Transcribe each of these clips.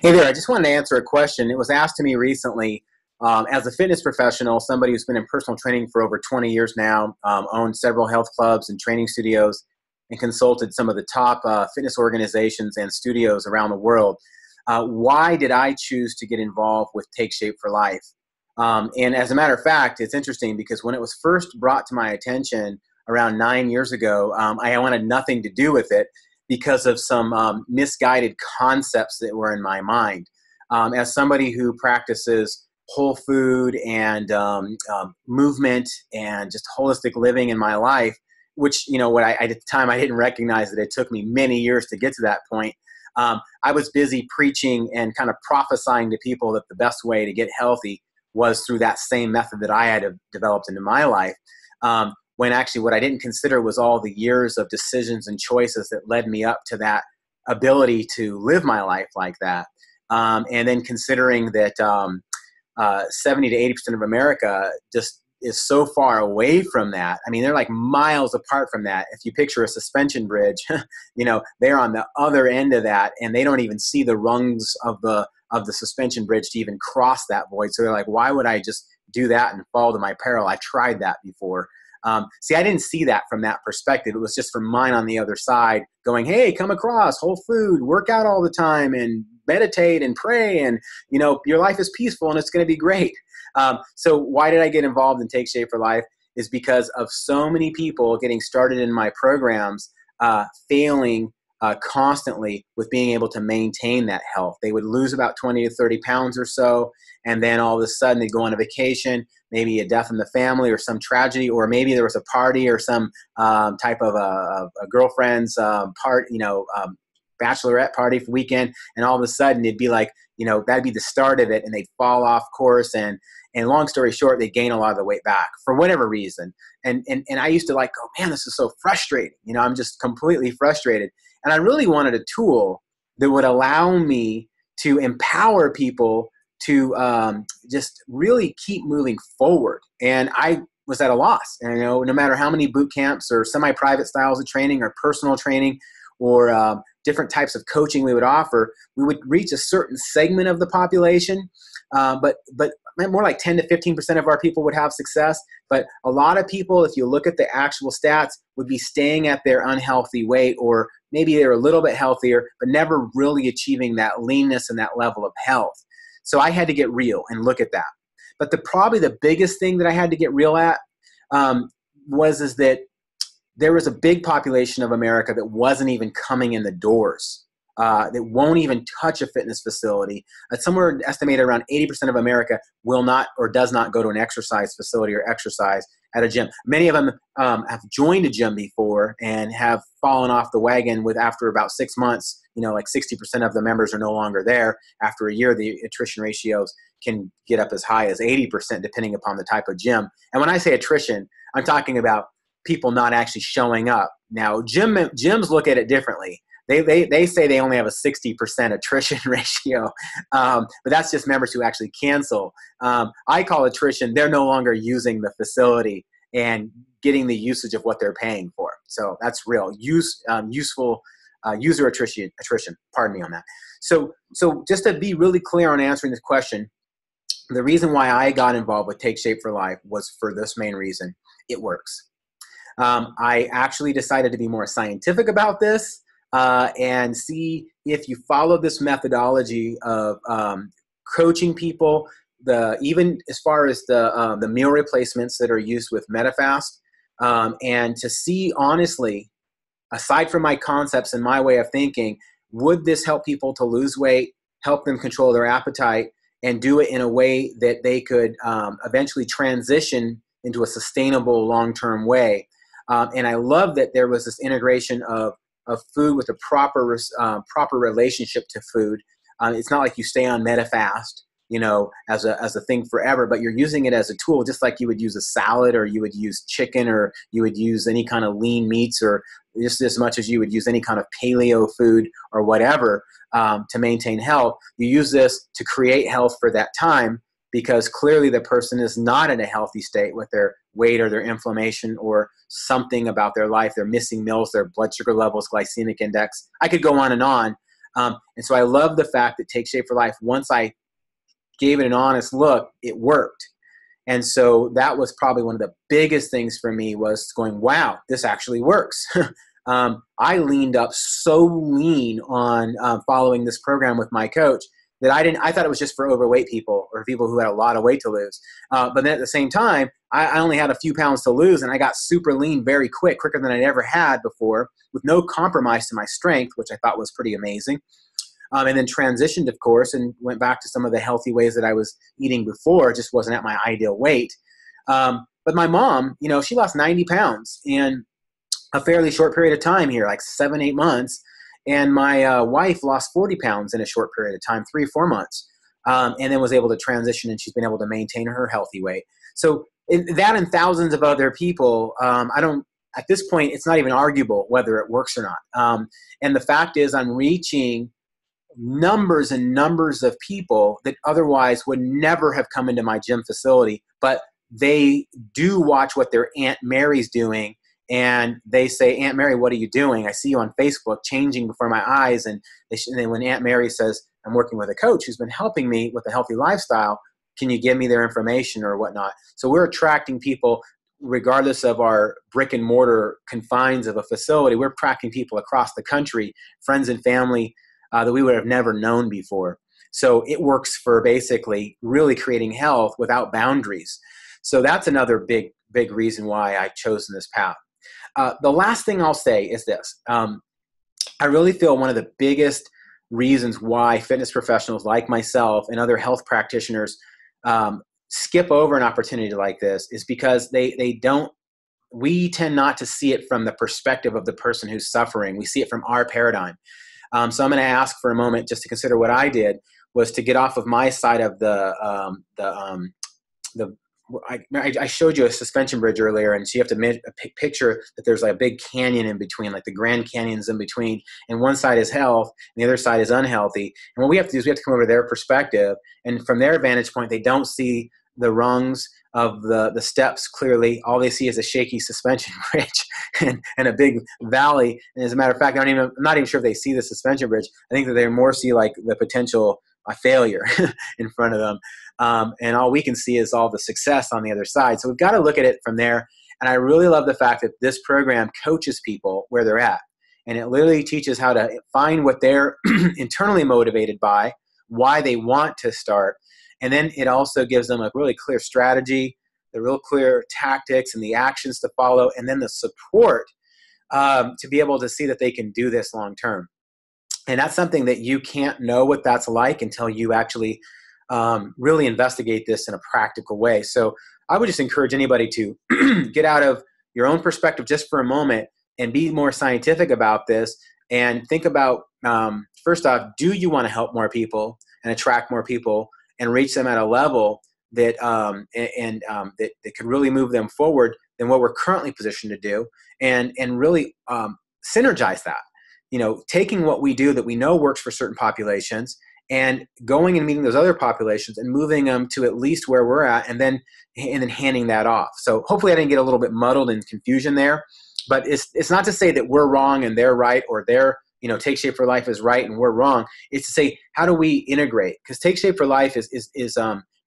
Hey there, I just wanted to answer a question. It was asked to me recently. As a fitness professional, somebody who's been in personal training for over 20 years now, owned several health clubs and training studios, and consulted some of the top fitness organizations and studios around the world. Why did I choose to get involved with Take Shape for Life? And as a matter of fact, it's interesting because when it was first brought to my attention around 9 years ago, I wanted nothing to do with it because of some misguided concepts that were in my mind. As somebody who practices whole food and movement and just holistic living in my life, which, what at the time I didn't recognize that it took me many years to get to that point. I was busy preaching and kind of prophesying to people that the best way to get healthy was through that same method that I had developed into my life. When actually what I didn't consider was all the years of decisions and choices that led me up to that ability to live my life like that. And then considering that 70 to 80% of America just is so far away from that. I mean, they're like miles apart from that. If you picture a suspension bridge, they're on the other end of that, and they don't even see the rungs of the suspension bridge to even cross that void. So they're like, why would I just do that and fall to my peril? I tried that before. See, I didn't see that from that perspective. It was just from mine on the other side going, hey, come across whole food, work out all the time and meditate and pray. And, your life is peaceful and it's going to be great. So why did I get involved in Take Shape for Life is because of so many people getting started in my programs, failing constantly with being able to maintain that health. They would lose about 20 to 30 pounds or so. And then all of a sudden they'd go on a vacation, maybe a death in the family or some tragedy, or maybe there was a party or some type of a girlfriend's bachelorette party for weekend. And all of a sudden it'd be like, that'd be the start of it. And they'd fall off course. And long story short, they gain a lot of the weight back for whatever reason. And I used to like, oh man, this is so frustrating. I'm just completely frustrated. And I really wanted a tool that would allow me to empower people to just really keep moving forward. And I was at a loss. And, no matter how many boot camps or semi-private styles of training or personal training or different types of coaching we would offer, we would reach a certain segment of the population. But more like 10 to 15% of our people would have success. But a lot of people, if you look at the actual stats, would be staying at their unhealthy weight, or maybe they're a little bit healthier, but never really achieving that leanness and that level of health. So I had to get real and look at that. But probably the biggest thing that I had to get real at was that there was a big population of America that wasn't even coming in the doors, that won't even touch a fitness facility. Somewhere estimated around 80% of America will not or does not go to an exercise facility or exercise at a gym. Many of them have joined a gym before and have fallen off the wagon after about 6 months. Like 60% of the members are no longer there. After a year, the attrition ratios can get up as high as 80% depending upon the type of gym. And when I say attrition, I'm talking about people not actually showing up. Now, gyms look at it differently. They say they only have a 60% attrition ratio, but that's just members who actually cancel. I call attrition, they're no longer using the facility and getting the usage of what they're paying for. So that's real. Useful user attrition, pardon me on that. So just to be really clear on answering this question, the reason why I got involved with Take Shape for Life was for this main reason. It works. I actually decided to be more scientific about this and see if you follow this methodology of coaching people, even as far as the meal replacements that are used with Medifast, and to see honestly, aside from my concepts and my way of thinking, would this help people to lose weight, help them control their appetite, and do it in a way that they could eventually transition into a sustainable long-term way. And I love that there was this integration of food with a proper relationship to food. It's not like you stay on Medifast, as a thing forever, but you're using it as a tool, just like you would use a salad, or you would use chicken, or you would use any kind of lean meats, or just as much as you would use any kind of paleo food or whatever to maintain health. You use this to create health for that time, because clearly the person is not in a healthy state with their weight or their inflammation or something about their life. They're missing meals, their blood sugar levels, glycemic index. I could go on and on. And so I love the fact that Take Shape for Life, once I gave it an honest look, it worked. And so that was probably one of the biggest things for me, was going, wow, this actually works. I leaned up so lean on following this program with my coach that I thought it was just for overweight people or people who had a lot of weight to lose. But then at the same time, I only had a few pounds to lose, and I got super lean very quicker than I'd ever had before, with no compromise to my strength, which I thought was pretty amazing. And then transitioned, of course, and went back to some of the healthy ways that I was eating before. It just wasn't at my ideal weight. But my mom, she lost 90 pounds in a fairly short period of time here, like 7-8 months. And my wife lost 40 pounds in a short period of time, 3-4 months, and then was able to transition, and she's been able to maintain her healthy weight. So that and thousands of other people, at this point, it's not even arguable whether it works or not. And the fact is, I'm reaching numbers and numbers of people that otherwise would never have come into my gym facility, but they do watch what their Aunt Mary's doing, and they say, Aunt Mary, what are you doing? I see you on Facebook changing before my eyes. And then when Aunt Mary says, I'm working with a coach who's been helping me with a healthy lifestyle, can you give me their information or whatnot? So we're attracting people regardless of our brick and mortar confines of a facility. We're attracting people across the country, friends and family that we would have never known before. So it works for basically really creating health without boundaries. So that's another big reason why I've chosen this path. The last thing I'll say is this. I really feel one of the biggest reasons why fitness professionals like myself and other health practitioners skip over an opportunity like this is because we tend not to see it from the perspective of the person who's suffering. We see it from our paradigm. So I'm going to ask for a moment just to consider what I did was to get off of my side of I showed you a suspension bridge earlier, and so you have to picture that there's like a big canyon in between, like the Grand Canyon's in between, and one side is health and the other side is unhealthy. And what we have to do is we have to come over their perspective, and from their vantage point, they don't see the rungs of the steps clearly. All they see is a shaky suspension bridge and a big valley. And as a matter of fact, I'm not even sure if they see the suspension bridge. I think that they more see like the potential failure in front of them. And all we can see is all the success on the other side. So we've got to look at it from there. And I really love the fact that this program coaches people where they're at. And it literally teaches how to find what they're internally motivated by, why they want to start. And then it also gives them a really clear strategy, the real clear tactics and the actions to follow, and then the support to be able to see that they can do this long term. And that's something that you can't know what that's like until you actually really investigate this in a practical way. So I would just encourage anybody to get out of your own perspective just for a moment and be more scientific about this and think about, first off, do you want to help more people and attract more people and reach them at a level that that could really move them forward than what we're currently positioned to do, and really synergize that. Taking what we do that we know works for certain populations and going and meeting those other populations and moving them to at least where we're at, and then handing that off. So hopefully I didn't get a little bit muddled in confusion there, but it's not to say that we're wrong and they're right, or Take Shape for Life is right and we're wrong. It's to say, how do we integrate? Because Take Shape for Life is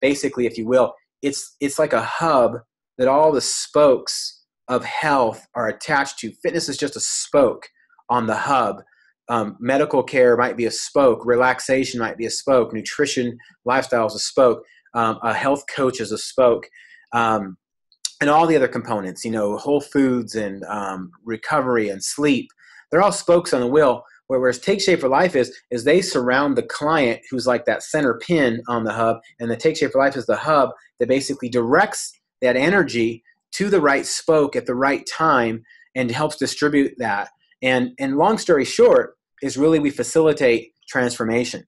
basically, if you will, it's like a hub that all the spokes of health are attached to. Fitness is just a spoke on the hub. Medical care might be a spoke. Relaxation might be a spoke. Nutrition, lifestyle is a spoke. A health coach is a spoke. And all the other components, whole foods and recovery and sleep, they're all spokes on the wheel. Whereas Take Shape for Life is they surround the client who's like that center pin on the hub, and the Take Shape for Life is the hub that basically directs that energy to the right spoke at the right time and helps distribute that. And long story short is really we facilitate transformation.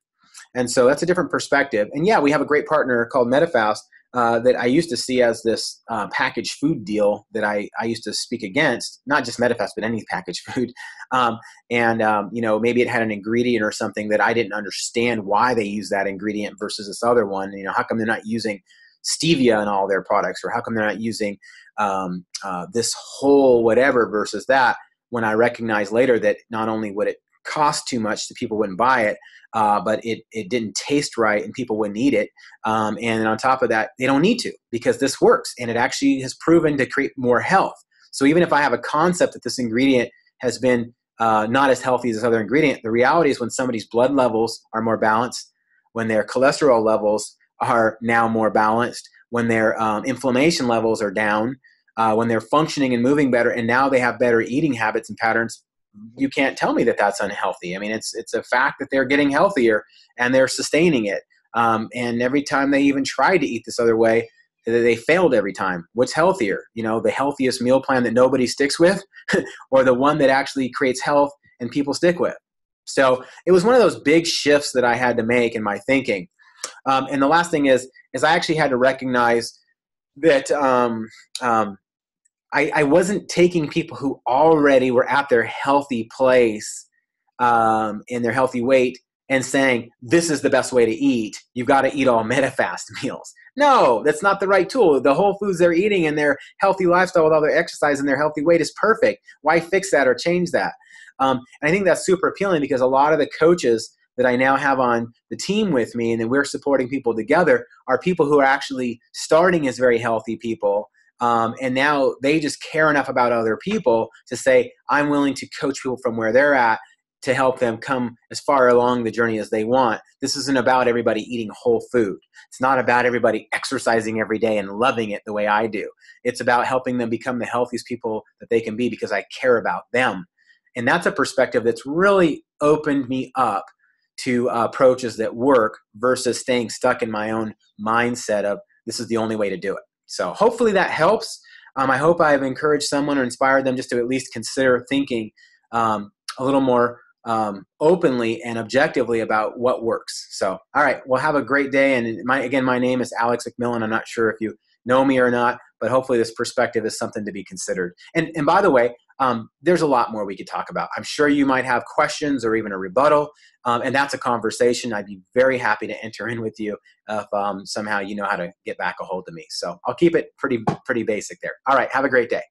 And so that's a different perspective. And yeah, we have a great partner called Medifast that I used to see as this packaged food deal that I used to speak against, not just Medifast, but any packaged food. Maybe it had an ingredient or something that I didn't understand why they use that ingredient versus this other one. How come they're not using stevia in all their products, or how come they're not using this whole whatever versus that, when I recognized later that not only would it cost too much so people wouldn't buy it, but it didn't taste right and people wouldn't eat it. And on top of that, they don't need to, because this works and it actually has proven to create more health. So even if I have a concept that this ingredient has been not as healthy as this other ingredient, the reality is when somebody's blood levels are more balanced, when their cholesterol levels are now more balanced, when their inflammation levels are down, when they're functioning and moving better, and now they have better eating habits and patterns, you can't tell me that that's unhealthy. I mean, it's a fact that they're getting healthier and they're sustaining it. And every time they even try to eat this other way, they failed every time. What's healthier? You know, the healthiest meal plan that nobody sticks with, or the one that actually creates health and people stick with? So it was one of those big shifts that I had to make in my thinking. And the last thing is I actually had to recognize that I wasn't taking people who already were at their healthy place in their healthy weight and saying, this is the best way to eat. You've got to eat all Medifast meals. No, that's not the right tool. The whole foods they're eating and their healthy lifestyle with all their exercise and their healthy weight is perfect. Why fix that or change that? And I think that's super appealing, because a lot of the coaches that I now have on the team with me and then we're supporting people together are people who are actually starting as very healthy people. And now they just care enough about other people to say, I'm willing to coach people from where they're at to help them come as far along the journey as they want. This isn't about everybody eating whole food. It's not about everybody exercising every day and loving it the way I do. It's about helping them become the healthiest people that they can be, because I care about them. And that's a perspective that's really opened me up to approaches that work versus staying stuck in my own mindset of this is the only way to do it. So hopefully that helps. I hope I've encouraged someone or inspired them just to at least consider thinking a little more openly and objectively about what works. So, all right, well, have a great day. And my name is Alex McMillan. I'm not sure if you know me or not, but hopefully this perspective is something to be considered. And by the way, there's a lot more we could talk about. I'm sure you might have questions or even a rebuttal. And that's a conversation I'd be very happy to enter in with you if somehow you know how to get back a hold of me. So I'll keep it pretty basic there. All right, have a great day.